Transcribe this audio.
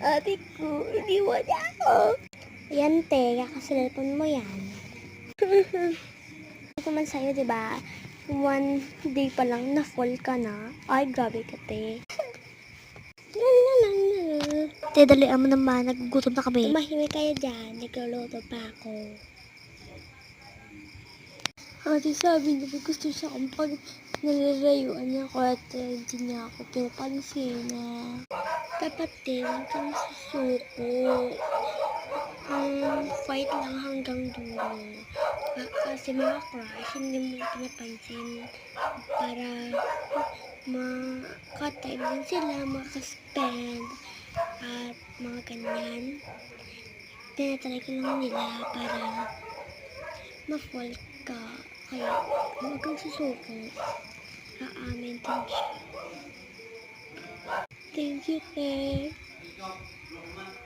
Ate ko, iniwan niya ako. Yan, te. Kakasilipon mo yan. Ito man sa'yo, diba? 1 day pa lang na-fall ka na. Ay, grabe ka, te. Te, dalian mo naman. Nagugutom na kami. Tumahimik kayo dyan. Nagluluto pa ako. Ate, sabi niya, gusto siya kung pag nalalayuan niya ako at hindi niya ako pinapansin na dapat din, huwag kang susuko. Ang fight lang hanggang dulo. Kasi mga crush, hindi mo pinapansin para makatime din sila, makaspend at mga ganyan. Tinatry ko lang nila para ma-fall ka. Kaya huwag kang susuko. Aamin din siya. Thank you, te.